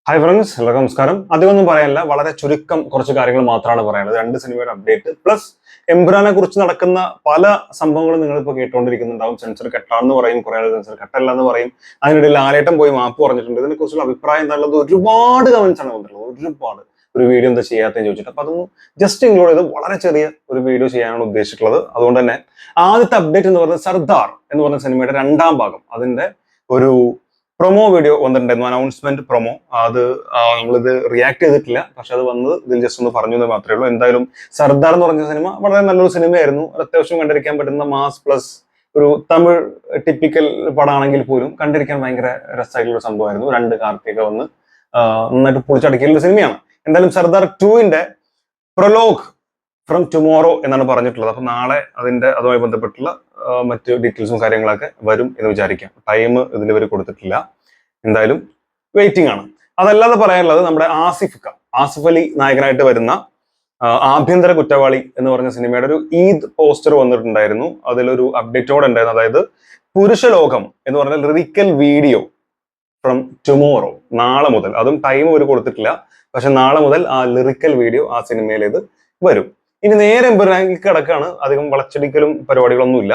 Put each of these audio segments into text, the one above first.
Hi friends, എല്ലാവർക്കും നമസ്കാരം. അധികമൊന്നും പറയാനില്ല, വളരെ ചുരുക്കം കുറച്ച് കാര്യങ്ങൾ മാത്രമാണ് പറയാനുള്ളത്. രണ്ട് സിനിമയുടെ അപ്ഡേറ്റ് പ്ലസ് എംപുരാനെ കുറിച്ച് നടക്കുന്ന പല സംഭവങ്ങളും നിങ്ങളിപ്പോൾ കേട്ടുകൊണ്ടിരിക്കുന്നുണ്ടാവും. സെൻസർ കെട്ടാണെന്ന് പറയും, കുറെ ആൾ സെൻസർ കെട്ടല്ല എന്ന് പറയും. അതിനിടയിൽ ലാലേട്ടൻ പോയി മാപ്പ് പറഞ്ഞിട്ടുണ്ട്. ഇതിനെക്കുറിച്ചുള്ള അഭിപ്രായം എന്താണുള്ളത്? ഒരുപാട് കമന്റ്സ് ആണ് വന്നിട്ടുള്ളത്, ഒരുപാട്. ഒരു വീഡിയോ എന്താ ചെയ്യാത്തതെന്ന് ചോദിച്ചിട്ട്, അപ്പൊ അതൊന്ന് ജസ്റ്റ് ഇൻക്ലൂഡ് ചെയ്ത് വളരെ ചെറിയ ഒരു വീഡിയോ ചെയ്യാനാണ് ഉദ്ദേശിച്ചിട്ടുള്ളത്. അതുകൊണ്ട് തന്നെ ആദ്യത്തെ അപ്ഡേറ്റ് എന്ന് പറയുന്നത് സർദാർ എന്ന് പറഞ്ഞ സിനിമയുടെ രണ്ടാം ഭാഗം, അതിന്റെ ഒരു പ്രൊമോ വീഡിയോ വന്നിട്ടുണ്ടായിരുന്നു, അനൗൺസ്മെന്റ് പ്രൊമോ. അത് നമ്മളിത് റിയാക്ട് ചെയ്തിട്ടില്ല, പക്ഷെ അത് വന്നത് ഇതിൽ ജസ്റ്റ് ഒന്ന് പറഞ്ഞു എന്ന് മാത്രമേ ഉള്ളൂ. എന്തായാലും സർദാർ എന്ന് പറഞ്ഞ സിനിമ വളരെ നല്ലൊരു സിനിമയായിരുന്നു. അത്യാവശ്യം കണ്ടിരിക്കാൻ പറ്റുന്ന മാസ് പ്ലസ് ഒരു തമിഴ് ടിപ്പിക്കൽ പടമാണെങ്കിൽ പോലും കണ്ടിരിക്കാൻ ഭയങ്കര രസമായിട്ടുള്ള സംഭവമായിരുന്നു. രണ്ട് കാർത്തിക വന്ന് നന്നായിട്ട് പൊളിച്ചടക്കിയ ഒരു സിനിമയാണ്. എന്തായാലും സർദാർ 2-ന്റെ പ്രൊലോഗ് ഫ്രം ടുമോറോ എന്നാണ് പറഞ്ഞിട്ടുള്ളത്. അപ്പൊ നാളെ അതുമായി ബന്ധപ്പെട്ടുള്ള മറ്റ് ഡീറ്റെയിൽസും കാര്യങ്ങളൊക്കെ വരും എന്ന് വിചാരിക്കാം. ടൈം ഇതിൽ ഇവർ കൊടുത്തിട്ടില്ല. എന്തായാലും വെയിറ്റിംഗ് ആണ്. അതല്ലാതെ പറയാനുള്ളത് നമ്മുടെ ആസിഫ് അലി നായകനായിട്ട് വരുന്ന ആഭ്യന്തര കുറ്റവാളി എന്ന് പറഞ്ഞ സിനിമയുടെ ഒരു ഈദ് പോസ്റ്റർ വന്നിട്ടുണ്ടായിരുന്നു. അതിലൊരു അപ്ഡേറ്റോടെ ഉണ്ടായിരുന്നു. അതായത് പുരുഷലോകം എന്ന് പറഞ്ഞ ലിറിക്കൽ വീഡിയോ ഫ്രം ടുമോറോ, നാളെ മുതൽ. അതും ടൈം ഒരു കൊടുത്തിട്ടില്ല, പക്ഷെ നാളെ മുതൽ ആ ലിറിക്കൽ വീഡിയോ ആ സിനിമയിലേത് വരും. ഇനി നേരെ എമ്പുരാനിലേക്ക് കിടക്കാണ്. അധികം വളച്ചടിക്കലും പരിപാടികളൊന്നുമില്ല.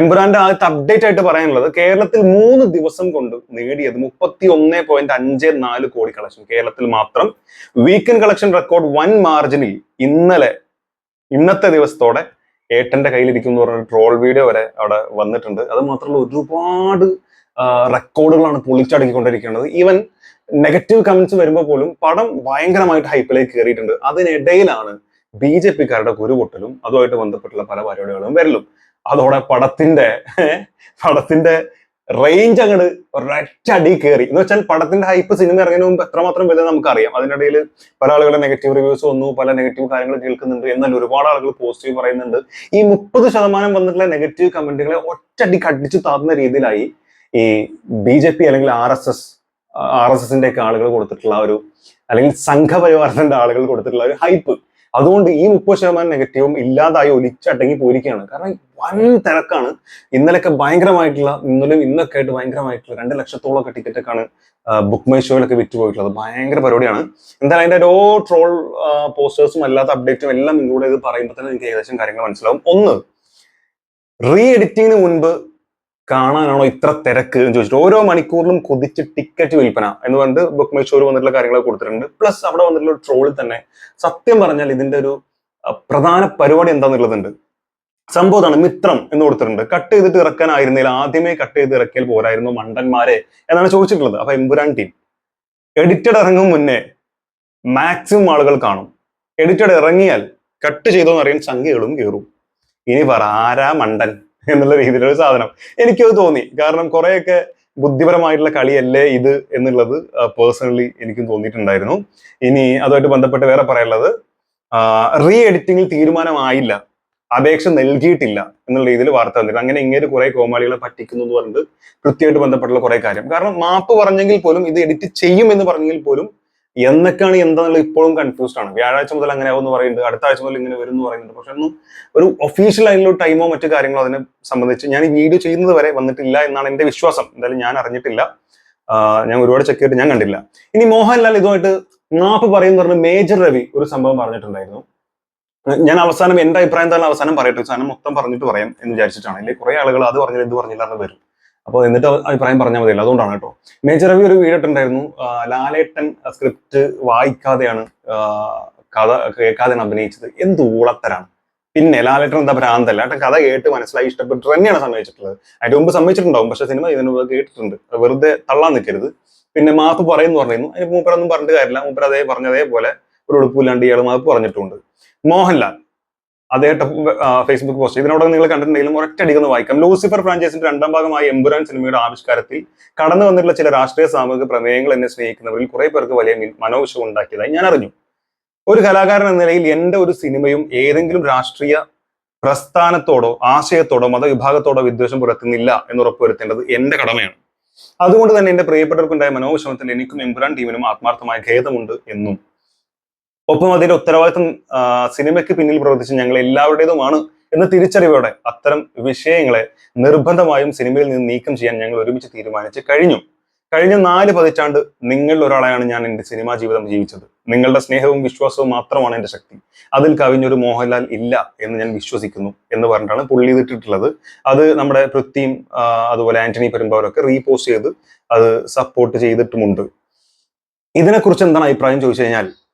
എമ്പുരാന്റെ ആദ്യത്തെ അപ്ഡേറ്റ് ആയിട്ട് പറയാനുള്ളത്, കേരളത്തിൽ 3 ദിവസം കൊണ്ട് നേടിയത് 31.54 കോടി കളക്ഷൻ. കേരളത്തിൽ മാത്രം വീക്കെൻഡ് കളക്ഷൻ റെക്കോർഡ് വൻ മാർജിനിൽ ഇന്നത്തെ ദിവസത്തോടെ ഏട്ടന്റെ കയ്യിലിരിക്കും എന്ന് പറഞ്ഞ ട്രോൾ വീഡിയോ വരെ അവിടെ വന്നിട്ടുണ്ട്. അത് മാത്രമല്ല, ഒരുപാട് റെക്കോർഡുകളാണ് പൊളിച്ചടക്കിക്കൊണ്ടിരിക്കുന്നത്. ഈവൻ നെഗറ്റീവ് കമന്റ്സ് വരുമ്പോൾ പോലും പടം ഭയങ്കരമായിട്ട് ഹൈപ്പിലേക്ക് കയറിയിട്ടുണ്ട്. അതിനിടയിലാണ് BJP-കാരുടെ കുരുപൊട്ടലും അതുമായിട്ട് ബന്ധപ്പെട്ടുള്ള പല പരിപാടികളും വരലും. അതോടെ പടത്തിന്റെ റേഞ്ച് അങ്ങോട്ട് ഒരൊറ്റടി കയറി. എന്ന് വെച്ചാൽ പടത്തിന്റെ ഹൈപ്പ് സിനിമ ഇറങ്ങുന്നതിന് മുമ്പ് എത്രമാത്രം വലുത് നമുക്കറിയാം. അതിനിടയിൽ പല ആളുകളുടെ നെഗറ്റീവ് റിവ്യൂസ് വന്നു, പല നെഗറ്റീവ് കാര്യങ്ങൾ കേൾക്കുന്നുണ്ട്. എന്നാൽ ഒരുപാട് ആളുകൾ പോസിറ്റീവ് പറയുന്നുണ്ട്. ഈ 30% വന്നിട്ടുള്ള നെഗറ്റീവ് കമന്റുകളെ ഒറ്റടി കടിച്ചു താത്തുന്ന രീതിയിലായി ഈ BJP അല്ലെങ്കിൽ RSSന്റെ ഒക്കെ ആളുകൾ കൊടുത്തിട്ടുള്ള ഒരു, അല്ലെങ്കിൽ സംഘപരിവാരത്തിന്റെ ആളുകൾ കൊടുത്തിട്ടുള്ള ഒരു ഹൈപ്പ്. അതുകൊണ്ട് ഈ 30% നെഗറ്റീവും ഇല്ലാതായി ഒലിച്ചടങ്ങി പോയിരിക്കുകയാണ്. കാരണം വൻ തിരക്കാണ്. ഇന്നലെയൊക്കെ ഭയങ്കരമായിട്ടുള്ള, ഇന്നൊക്കെ ആയിട്ട് ഭയങ്കരമായിട്ടുള്ള 2 ലക്ഷത്തോളം ടിക്കറ്റൊക്കെയാണ് ബുക്ക് മൈ ഷോയിലൊക്കെ വിറ്റുപോയിട്ടുള്ളത്. ഭയങ്കര പരിപാടിയാണ്. എന്തായാലും അതിന്റെ ഓരോ ട്രോൾ പോസ്റ്റേഴ്സും അല്ലാത്ത അപ്ഡേറ്റും എല്ലാം ഇൻക്ലൂഡ് ചെയ്ത് പറയുമ്പോൾ തന്നെ എനിക്ക് ഏകദേശം കാര്യങ്ങൾ മനസ്സിലാവും. ഒന്ന്, റീ എഡിറ്റിങ്ങിന് മുൻപ് കാണാനാണോ ഇത്ര തിരക്ക് എന്ന് ചോദിച്ചിട്ട് ഓരോ മണിക്കൂറിലും കുതിച്ച് ടിക്കറ്റ് വിൽപ്പന എന്ന് പറഞ്ഞിട്ട് ബുക്ക് മൈ ഷോയിൽ വന്നിട്ടുള്ള കാര്യങ്ങളൊക്കെ കൊടുത്തിട്ടുണ്ട്. പ്ലസ് അവിടെ വന്നിട്ടുള്ള ട്രോളിൽ തന്നെ സത്യം പറഞ്ഞാൽ ഇതിന്റെ ഒരു പ്രധാന പരിപാടി എന്താന്നുള്ളതുണ്ട്. സംഭവമാണ്, മിത്രം എന്ന് കൊടുത്തിട്ടുണ്ട്. കട്ട് ചെയ്തിട്ട് ഇറക്കാനായിരുന്നില്ല, ആദ്യമേ കട്ട് ചെയ്ത് ഇറക്കിയാൽ പോരായിരുന്നു മണ്ടന്മാരെ എന്നാണ് ചോദിച്ചിട്ടുള്ളത്. അപ്പൊ എമ്പുരാൻ ടീം എഡിറ്റഡ് ഇറങ്ങും മുന്നേ മാക്സിമം ആളുകൾ കാണും. എഡിറ്റഡ് ഇറങ്ങിയാൽ കട്ട് ചെയ്തോന്ന് അറിയാൻ സംഖ്യകളും കയറും. ഇനി പറ ആരാ മണ്ടൻ എന്നുള്ള രീതിയിലൊരു സാധനം എനിക്കത് തോന്നി. കാരണം കുറെയൊക്കെ ബുദ്ധിപരമായിട്ടുള്ള കളിയല്ലേ ഇത് എന്നുള്ളത് പേഴ്സണലി എനിക്കും തോന്നിയിട്ടുണ്ടായിരുന്നു. ഇനി അതുമായിട്ട് ബന്ധപ്പെട്ട് വേറെ പറയാനുള്ളത്, റീ എഡിറ്റിംഗിൽ തീരുമാനമായില്ല, അപേക്ഷ നൽകിയിട്ടില്ല എന്നുള്ള രീതിയിൽ വാർത്ത വന്നിട്ടുണ്ട്. അങ്ങനെ ഇങ്ങനെ കുറെ കോമാളികളെ പറ്റിക്കുന്നു എന്ന് പറഞ്ഞിട്ട് കൃത്യമായിട്ട് ബന്ധപ്പെട്ടുള്ള കുറെ കാര്യം. കാരണം മാപ്പ് പറഞ്ഞെങ്കിൽ പോലും, ഇത് എഡിറ്റ് ചെയ്യും എന്ന് പറഞ്ഞെങ്കിൽ പോലും എന്നൊക്കെയാണ് എന്താണെന്നുള്ളത് ഇപ്പോഴും കൺഫ്യൂസ്ഡ് ആണ്. വ്യാഴാഴ്ച മുതൽ അങ്ങനെ ആവുമെന്ന് പറയുന്നുണ്ട്, അടുത്ത ആഴ്ച മുതൽ ഇങ്ങനെ വരും എന്ന് പറയുന്നുണ്ട്. പക്ഷെ ഒന്നും ഒരു ഒഫീഷ്യൽ ആയിട്ടുള്ള ടൈമോ മറ്റു കാര്യങ്ങളോ അതിനെ സംബന്ധിച്ച് ഞാൻ ഈ വീഡിയോ ചെയ്യുന്നത് വരെ വന്നിട്ടില്ല എന്നാണ് എന്റെ വിശ്വാസം. എന്തായാലും ഞാൻ അറിഞ്ഞിട്ടില്ല, ഞാൻ ഒരുപാട് ചെക്ക് ചെയ്തിട്ട് ഞാൻ കണ്ടില്ല. ഇനി മോഹൻലാൽ ഇതുമായിട്ട് മാപ്പ് പറയുന്ന പറഞ്ഞ് മേജർ രവി ഒരു സംഭവം പറഞ്ഞിട്ടുണ്ടായിരുന്നു. ഞാൻ അവസാനം എന്റെ അഭിപ്രായം എന്താണ് അവസാനം പറയട്ടെ, സാധനം മൊത്തം പറഞ്ഞിട്ട് പറയാം എന്ന് വിചാരിച്ചിട്ടാണ്. അല്ലെങ്കിൽ കുറെ ആളുകൾ അത് പറഞ്ഞില്ല ഇത് പറഞ്ഞില്ല എന്ന് വരും. അപ്പോൾ എന്നിട്ട് അഭിപ്രായം പറഞ്ഞാൽ മതിയല്ലോ, അതുകൊണ്ടാണ് കേട്ടോ. മേജർ രവി ഒരു വീഡിയോ ഇട്ടുണ്ടായിരുന്നു. ലാലേട്ടൻ സ്ക്രിപ്റ്റ് വായിക്കാതെയാണ്, കഥ കേൾക്കാതെയാണ് അഭിനയിച്ചത്. എന്ത് ഊളത്തരാണ്. പിന്നെ ലാലേട്ടൻ എന്താ ഭ്രാന്തല്ല, കഥ കേട്ട് മനസ്സിലായി ഇഷ്ടപ്പെട്ട് തന്നെയാണ് സമ്മതിച്ചിട്ടുള്ളത്. അതിന് മുമ്പ് സമ്മതിച്ചിട്ടുണ്ടാവും, പക്ഷെ സിനിമ ഇതിന് മുമ്പ് കേട്ടിട്ടുണ്ട്. വെറുതെ തള്ളാൻ നിൽക്കരുത്. പിന്നെ മാപ്പ് പറയുന്നു പറയുന്നു, അതിന് മൂപ്പരൊന്നും പറഞ്ഞിട്ട് കാര്യമില്ല. മൂപ്പർ പറഞ്ഞതേപോലെ ഒരു ഉടുപ്പില്ലാണ്ട് ഇയാൾ മാപ്പ് പറഞ്ഞിട്ടുണ്ട്. മോഹൻലാൽ അദ്ദേഹത്തെ ഫേസ്ബുക്ക് പോസ്റ്റ്, ഇതിനോട് നിങ്ങൾ കണ്ടിട്ടുണ്ടെങ്കിലും ഒരൊറ്റടിക്കൊന്ന് വായിക്കാം. ലൂസിഫർ ഫ്രാഞ്ചൈസിന്റെ രണ്ടാം ഭാഗമായ എമ്പുരാൻ സിനിമയുടെ ആവിഷ്കാരത്തിൽ കടന്നു വന്നിട്ടുള്ള ചില രാഷ്ട്രീയ സാമൂഹിക പ്രമേയങ്ങൾ എന്നെ സ്നേഹിക്കുന്നവരിൽ കുറെ പേർക്ക് വലിയ മനോവിഷമം ഉണ്ടാക്കിയതായി ഞാൻ അറിഞ്ഞു. ഒരു കലാകാരൻ എന്ന നിലയിൽ എന്റെ ഒരു സിനിമയും ഏതെങ്കിലും രാഷ്ട്രീയ പ്രസ്ഥാനത്തോടോ ആശയത്തോടോ മതവിഭാഗത്തോടോ വിദ്വേഷം പുലർത്തുന്നില്ല എന്ന് ഉറപ്പുവരുത്തേണ്ടത് എന്റെ കടമയാണ്. അതുകൊണ്ട് തന്നെ എന്റെ പ്രിയപ്പെട്ടവർക്കുണ്ടായ മനോവിഷമത്തിൽ എനിക്കും എമ്പുരാൻ ടീമിനും ആത്മാർത്ഥമായ ഖേദമുണ്ട് എന്നും, ഒപ്പം അതിന്റെ ഉത്തരവാദിത്വം സിനിമയ്ക്ക് പിന്നിൽ പ്രവർത്തിച്ച ഞങ്ങൾ എല്ലാവരുടേതുമാണ് എന്ന തിരിച്ചറിവോടെ അത്തരം വിഷയങ്ങളെ നിർബന്ധമായും സിനിമയിൽ നിന്ന് നീക്കം ചെയ്യാൻ ഞങ്ങൾ ഒരുമിച്ച് തീരുമാനിച്ച് കഴിഞ്ഞു. കഴിഞ്ഞ 4 പതിറ്റാണ്ട് നിങ്ങളിൽ ഒരാളെയാണ് ഞാൻ എൻ്റെ സിനിമാ ജീവിതം ജീവിച്ചത്. നിങ്ങളുടെ സ്നേഹവും വിശ്വാസവും മാത്രമാണ് എൻ്റെ ശക്തി. അതിൽ കവിഞ്ഞൊരു മോഹൻലാൽ ഇല്ല എന്ന് ഞാൻ വിശ്വസിക്കുന്നു എന്ന് പറഞ്ഞിട്ടാണ് പുള്ളി ഇതിട്ടിട്ടുള്ളത്. അത് നമ്മുടെ പൃഥ്വിയും അതുപോലെ ആന്റണി പെരുമ്പാവൂരൊക്കെ റീപോസ്റ്റ് ചെയ്ത് അത് സപ്പോർട്ട് ചെയ്തിട്ടുമുണ്ട്. ഇതിനെക്കുറിച്ച് എന്താണ് അഭിപ്രായം ചോദിച്ചു കഴിഞ്ഞാൽ,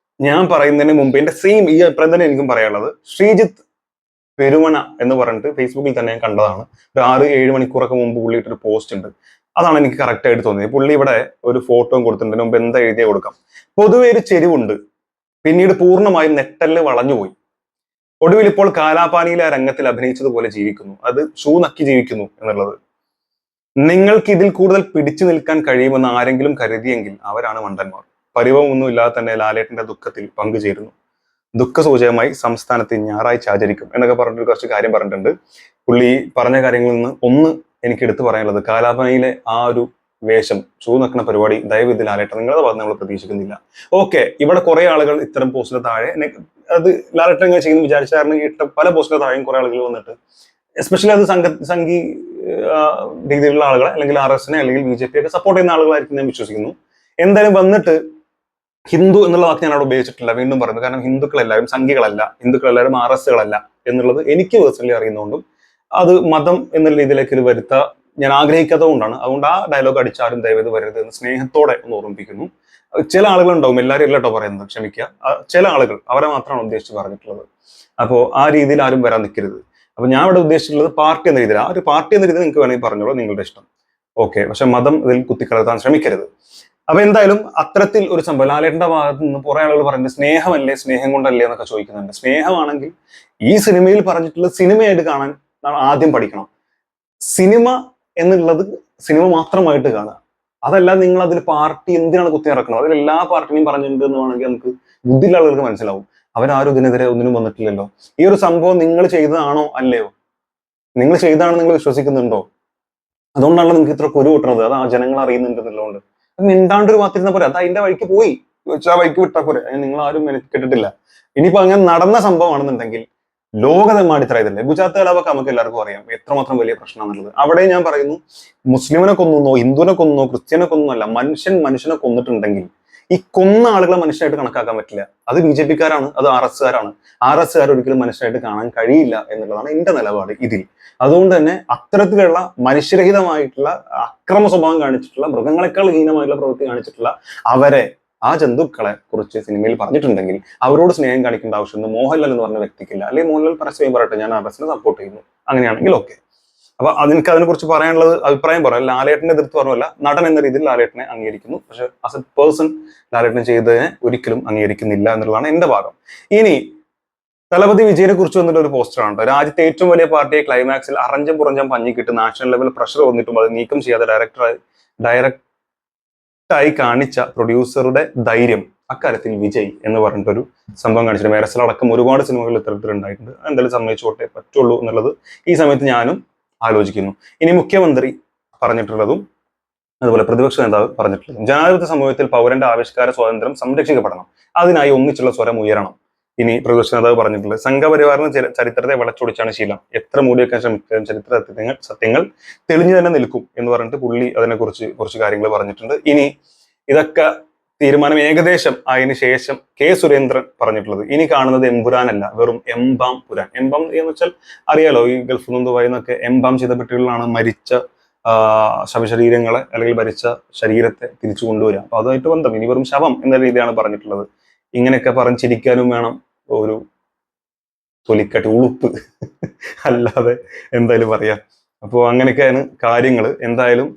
ഞാൻ പറയുന്നതിന് മുമ്പ് എന്റെ സെയിം ഈ അഭിപ്രായം തന്നെ എനിക്കും പറയാനുള്ളത്. ശ്രീജിത്ത് പെരുമണ എന്ന് പറഞ്ഞിട്ട് ഫേസ്ബുക്കിൽ തന്നെ ഞാൻ കണ്ടതാണ്. ഒരു 6-7 മണിക്കൂറൊക്കെ മുമ്പ് പുള്ളി ഇട്ടൊരു പോസ്റ്റ് ഉണ്ട്. അതാണ് എനിക്ക് കറക്റ്റ് ആയിട്ട് തോന്നിയത്. പുള്ളി ഇവിടെ ഒരു ഫോട്ടോയും കൊടുത്തിട്ടുണ്ട്. മുമ്പ് എന്താ എഴുതിയ കൊടുക്കാം. പൊതുവെ ഒരു ചെരിവുണ്ട്, പിന്നീട് പൂർണ്ണമായും നെട്ടല് വളഞ്ഞുപോയി. ഒടുവിൽ ഇപ്പോൾ കാലാപാനിയിലെ ആ രംഗത്തിൽ അഭിനയിച്ചതുപോലെ ജീവിക്കുന്നു. അത് ഷൂ നക്കി ജീവിക്കുന്നു എന്നുള്ളത്. നിങ്ങൾക്ക് ഇതിൽ കൂടുതൽ പിടിച്ചു നിൽക്കാൻ കഴിയുമെന്ന് ആരെങ്കിലും കരുതിയെങ്കിൽ അവരാണ് മണ്ടന്മാർ. പരിവമൊന്നും ഇല്ലാതെ തന്നെ ലാലേട്ടന്റെ ദുഃഖത്തിൽ പങ്കുചേരുന്നു. ദുഃഖസൂചകമായി സംസ്ഥാനത്ത് ഞായറാഴ്ച ആചരിക്കും എന്നൊക്കെ പറഞ്ഞിട്ട് കുറച്ച് കാര്യം പറഞ്ഞിട്ടുണ്ട്. പുള്ളി പറഞ്ഞ കാര്യങ്ങളിൽ നിന്ന് ഒന്ന് എനിക്ക് എടുത്തു പറയാനുള്ളത്, കാലാപാനിയിലെ ആ ഒരു വേഷം, ഷൂ നക്കുന്ന പരിപാടി ദയവ് ഇതിൽ ലാലേട്ടൻ നിങ്ങളുടെ ഭാഗത്ത് നമ്മൾ പ്രതീക്ഷിക്കുന്നില്ല. ഓക്കെ, ഇവിടെ കുറെ ആളുകൾ ഇത്തരം പോസ്റ്റിന് താഴെ അത് ലാലേട്ടൻ ഇങ്ങനെ ചെയ്യുന്നു വിചാരിച്ചായിരുന്നു ഇട്ട പല പോസ്റ്റിന് താഴെയും കുറെ ആളുകൾ വന്നിട്ട്, എസ്പെഷ്യലി അത് സംഘി രീതിയിലുള്ള ആളുകളെ അല്ലെങ്കിൽ RSനെ അല്ലെങ്കിൽ BJP ഒക്കെ സപ്പോർട്ട് ചെയ്യുന്ന ആളുകളായിരിക്കും ഞാൻ വിശ്വസിക്കുന്നു. എന്തായാലും വന്നിട്ട് ഹിന്ദു എന്നുള്ള വാക്ക് ഞാൻ അവിടെ ഉപയോഗിച്ചിട്ടില്ല, വീണ്ടും പറയുന്നു. കാരണം ഹിന്ദുക്കളെല്ലാവരും സംഘികളല്ല, ഹിന്ദുക്കളെല്ലാവരും RSകളല്ല എന്നുള്ളത് എനിക്ക് പേഴ്സണലി അറിയുന്നതുകൊണ്ടും അത് മതം എന്നുള്ള രീതിയിലേക്ക് ഇത് വരുത്താൻ ഞാൻ ആഗ്രഹിക്കാത്തതുകൊണ്ടാണ്. അതുകൊണ്ട് ആ ഡയലോഗ് അടിച്ചാരും ദയവേത് വരരുത് എന്ന് സ്നേഹത്തോടെ ഒന്ന് ഓർമ്മിപ്പിക്കുന്നു. ചില ആളുകൾ ഉണ്ടാവും, എല്ലാവരും അല്ലട്ടോ പറയുന്നത്, ക്ഷമിക്കുക. ചില ആളുകൾ അവരെ മാത്രമാണ് ഉദ്ദേശിച്ച് പറഞ്ഞിട്ടുള്ളത്. അപ്പോൾ ആ രീതിയിൽ ആരും വരാൻ നിൽക്കരുത്. അപ്പൊ ഞാൻ ഇവിടെ ഉദ്ദേശിച്ചിട്ടുള്ളത് പാർട്ടി എന്ന രീതിയിൽ. ആ ഒരു പാർട്ടി എന്ന രീതിയിൽ നിങ്ങൾക്ക് വേണമെങ്കിൽ പറഞ്ഞോളൂ, നിങ്ങളുടെ ഇഷ്ടം. ഓക്കെ, പക്ഷെ മതം ഇതിൽ കുത്തിക്കലർത്താൻ ശ്രമിക്കരുത്. അപ്പൊ എന്തായാലും അത്തരത്തിൽ ഒരു സംഭവം ലാലേട്ടന്റെ ഭാഗത്ത് നിന്ന് കുറെ ആളുകൾ പറയുന്നത് സ്നേഹമല്ലേ, സ്നേഹം കൊണ്ടല്ലേ എന്നൊക്കെ ചോദിക്കുന്നുണ്ട്. സ്നേഹമാണെങ്കിൽ ഈ സിനിമയിൽ പറഞ്ഞിട്ടുള്ളത് സിനിമയായിട്ട് കാണാൻ ആദ്യം പഠിക്കണം. സിനിമ എന്നുള്ളത് സിനിമ മാത്രമായിട്ട് കാണുക. അതല്ല നിങ്ങൾ അതിൽ പാർട്ടി എന്തിനാണ് കുത്തി ഇറക്കുന്നത്. അതിൽ എല്ലാ പാർട്ടിനെയും പറഞ്ഞിട്ടുണ്ട് എന്ന് വേണമെങ്കിൽ നമുക്ക് ബുദ്ധിയുള്ള ആളുകൾക്ക് മനസ്സിലാവും. അവരാരും ഇതിനെതിരെ ഒന്നിനും വന്നിട്ടില്ലല്ലോ. ഈ ഒരു സംഭവം നിങ്ങൾ ചെയ്തതാണോ അല്ലയോ, നിങ്ങൾ ചെയ്തതാണെന്ന് നിങ്ങൾ വിശ്വസിക്കുന്നുണ്ടോ? അതുകൊണ്ടാണല്ലോ നിങ്ങൾക്ക് ഇത്ര കുരു കിട്ടുന്നത്. അത് ആ ജനങ്ങൾ അറിയുന്നുണ്ടെന്നുള്ളതുകൊണ്ട് മിണ്ടാണ്ടൊരു പാത്തിരുന്ന പോലെ അത് അതിന്റെ വഴിക്ക് പോയി ആ വഴിക്ക് വിട്ടാ പോലെ. നിങ്ങൾ ആരും കേട്ടിട്ടില്ല. ഇനിയിപ്പോ അങ്ങനെ നടന്ന സംഭവമാണെന്നുണ്ടെങ്കിൽ ലോകതെമ്മാടിത്തരായതല്ലേ. ഗുജറാത്ത് കലാപൊക്കെ നമുക്ക് എല്ലാവർക്കും അറിയാം എത്രമാത്രം വലിയ പ്രശ്നമാണെന്നുള്ളത്. അവിടെ ഞാൻ പറയുന്നു, മുസ്ലിമിനെ കൊന്നോ ഹിന്ദുവിനെ കൊന്നോ ക്രിസ്ത്യനെ കൊന്നോ അല്ല, മനുഷ്യനെ കൊന്നിട്ടുണ്ടെങ്കിൽ ഈ കൊന്ന ആളുകളെ മനുഷ്യനായിട്ട് കണക്കാക്കാൻ പറ്റില്ല. അത് BJPക്കാരാണ്, അത് RSകാരാണ്. RSകാർ ഒരിക്കലും മനുഷ്യനായിട്ട് കാണാൻ കഴിയില്ല എന്നുള്ളതാണ് എന്റെ നിലപാട് ഇതിൽ. അതുകൊണ്ട് തന്നെ അത്തരത്തിലുള്ള മനുഷ്യരഹിതമായിട്ടുള്ള അക്രമ സ്വഭാവം കാണിച്ചിട്ടുള്ള, മൃഗങ്ങളെക്കാൾ ഹീനമായിട്ടുള്ള പ്രവൃത്തി കാണിച്ചിട്ടുള്ള അവരെ, ആ ജന്തുക്കളെ കുറിച്ച് സിനിമയിൽ പറഞ്ഞിട്ടുണ്ടെങ്കിൽ അവരോട് സ്നേഹം കാണിക്കേണ്ട ആവശ്യമൊന്നും മോഹൻലാൽ എന്ന് പറഞ്ഞ വ്യക്തിക്കില്ല. അല്ലെങ്കിൽ മോഹൻലാൽ പരസ്യം പറയട്ടെ ഞാൻ RSനെ സപ്പോർട്ട് ചെയ്യുന്നു, അങ്ങനെയാണെങ്കിൽ ഓക്കെ. അപ്പൊ എനിക്ക് അതിനെ കുറിച്ച് പറയാനുള്ളത് അഭിപ്രായം പറയാം. ലാലേട്ടനെ എതിർത്ത് പറഞ്ഞല്ല, നടൻ എന്ന രീതിയിൽ ലാലേട്ടനെ അംഗീകരിക്കുന്നു. പക്ഷെ ആസ് എ പേഴ്സൺ ലാലേട്ടൻ ചെയ്തതിനെ ഒരിക്കലും അംഗീകരിക്കുന്നില്ല എന്നുള്ളതാണ് എന്റെ ഭാഗം. ഇനി തലപതി വിജയനെ കുറിച്ച് വന്നിട്ട് ഒരു പോസ്റ്ററാണ്. രാജ്യത്തെ ഏറ്റവും വലിയ പാർട്ടിയെ ക്ലൈമാക്സിൽ അറഞ്ചം പുറഞ്ചം പഞ്ഞിക്കിട്ട് നാഷണൽ ലെവൽ പ്രഷർ വന്നിട്ടും അത് നീക്കം ചെയ്യാതെ ഡയറക്റ്റായി കാണിച്ച പ്രൊഡ്യൂസറുടെ ധൈര്യം, അക്കാര്യത്തിൽ വിജയ് എന്ന് പറഞ്ഞിട്ടൊരു സംഭവം കാണിച്ചിട്ട് മേരസലടക്കം ഒരുപാട് സിനിമകൾ ഇത്തരത്തിലുണ്ടായിട്ടുണ്ട്. എന്തായാലും സമ്മതിച്ചോട്ടെ പറ്റുള്ളൂ എന്നുള്ളത് ഈ സമയത്ത് ഞാനും ആലോചിക്കുന്നു. ഇനി മുഖ്യമന്ത്രി പറഞ്ഞിട്ടുള്ളതും അതുപോലെ പ്രതിപക്ഷ നേതാവ് പറഞ്ഞിട്ടുള്ളതും, ജനാധിപത്യ സമൂഹത്തിൽ പൗരന്റെ ആവിഷ്കാര സ്വാതന്ത്ര്യം സംരക്ഷിക്കപ്പെടണം, അതിനായി ഒന്നിച്ചുള്ള സ്വരം ഉയരണം. ഇനി പ്രതിപക്ഷ നേതാവ് പറഞ്ഞിട്ടുള്ളത്, സംഘപരിവാറിന് ചരിത്രത്തെ വളച്ചൊടിച്ചാണ് ശീലം, എത്ര മൂടിവെക്കാൻ ശ്രമിച്ചാലും ചരിത്ര സത്യങ്ങൾ തെളിഞ്ഞു തന്നെ നിൽക്കും എന്ന് പറഞ്ഞിട്ട് പുള്ളി അതിനെക്കുറിച്ച് കുറച്ച് കാര്യങ്ങൾ പറഞ്ഞിട്ടുണ്ട്. ഇനി ഇതൊക്കെ തീരുമാനം ഏകദേശം അതിന് ശേഷം സുരേന്ദ്രൻ പറഞ്ഞിട്ടുള്ളത്, ഇനി കാണുന്നത് എമ്പുരാനല്ല, വെറും എംബാം പുരാൻ. എംബാം എന്ന് വെച്ചാൽ അറിയാലോ, ഈ ഗൾഫ് ദുബായിൽ നിന്നൊക്കെ എംബാം ചെയ്ത പെട്ടികളിലാണ് മരിച്ച ശവശരീരങ്ങളെ അല്ലെങ്കിൽ മരിച്ച ശരീരത്തെ തിരിച്ചു കൊണ്ടുവരിക. അപ്പൊ അതുമായിട്ട് ബന്ധം, ഇനി വെറും ശവം എന്ന രീതിയിലാണ് പറഞ്ഞിട്ടുള്ളത്. ഇങ്ങനെയൊക്കെ പറഞ്ഞിരിക്കാനും വേണം ഒരു തൊലിക്കട്ടി ഉളുപ്പ്, അല്ലാതെ എന്തായാലും പറയാം. അപ്പോൾ അങ്ങനെയൊക്കെയാണ് കാര്യങ്ങൾ. എന്തായാലും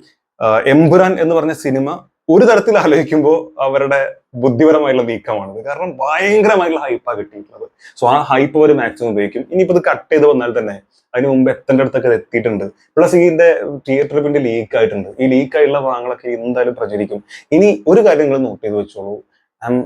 എമ്പുരാൻ എന്ന് പറഞ്ഞ സിനിമ ഒരു തരത്തിൽ ആലോചിക്കുമ്പോൾ അവരുടെ ബുദ്ധിപരമായിട്ടുള്ള നീക്കമാണിത്. കാരണം ഭയങ്കരമായിട്ടുള്ള ഹൈപ്പാണ് കിട്ടിയിട്ടുള്ളത്. സോ ആ ഹൈപ്പ് അവർ മാക്സിമം ഉപയോഗിക്കും. ഇനിയിപ്പോൾ ഇത് കട്ട് ചെയ്ത് വന്നാൽ തന്നെ അതിന് മുമ്പ് എത്തേണ്ട അടുത്തൊക്കെ ഇത് എത്തിയിട്ടുണ്ട്. പ്ലസ് ഇതിന്റെ തിയേറ്റർ പിന്നെ ലീക്ക് ആയിട്ടുണ്ട്. ഈ ലീക്ക് ആയിട്ടുള്ള ഭാഗങ്ങളൊക്കെ എന്തായാലും പ്രചരിക്കും. ഇനി ഒരു കാര്യം നിങ്ങൾ നോട്ട് ചെയ്ത് വെച്ചോളൂ, ഐ എം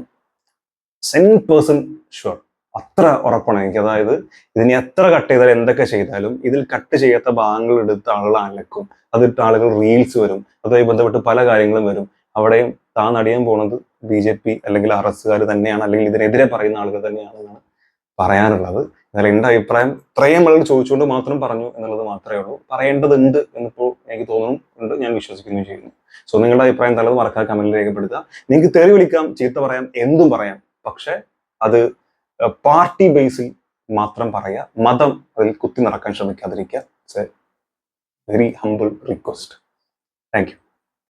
100% ഷുവർ, അത്ര ഉറപ്പാണ് എനിക്ക്. അതായത് ഇതിനെ എത്ര കട്ട് ചെയ്താലും എന്തൊക്കെ ചെയ്താലും ഇതിൽ കട്ട് ചെയ്യാത്ത ഭാഗങ്ങൾ എടുത്ത് ആളുകൾ അലക്കും, അതിട്ട് ആളുകൾ റീൽസ് വരും, അതുമായി ബന്ധപ്പെട്ട് പല കാര്യങ്ങളും വരും. അവിടെയും താൻ അടിയാൻ പോണത് BJP അല്ലെങ്കിൽ RSകാർ തന്നെയാണ്, അല്ലെങ്കിൽ ഇതിനെതിരെ പറയുന്ന ആളുകൾ തന്നെയാണെന്നാണ് പറയാനുള്ളത്. എന്നാലും എൻ്റെ അഭിപ്രായം ഇത്രയും ആളുകൾ ചോദിച്ചുകൊണ്ട് മാത്രം പറഞ്ഞു എന്നുള്ളത് മാത്രമേ ഉള്ളൂ. പറയേണ്ടതുണ്ട് എന്നിപ്പോൾ എനിക്ക് തോന്നുന്നുണ്ട്, ഞാൻ വിശ്വസിക്കുകയും ചെയ്യുന്നു. സോ നിങ്ങളുടെ അഭിപ്രായം എന്തായാലും മറക്കാതെ കമന്റിൽ രേഖപ്പെടുത്തുക. നിങ്ങൾക്ക് തെറി വിളിക്കാം, ചീത്ത പറയാം, എന്തും പറയാം. പക്ഷെ അത് പാർട്ടി ബേസിൽ മാത്രം പറയുക. മതം അതിൽ കുത്തി നിറക്കാൻ ശ്രമിക്കാതിരിക്കുക. It's a very humble request. Thank U.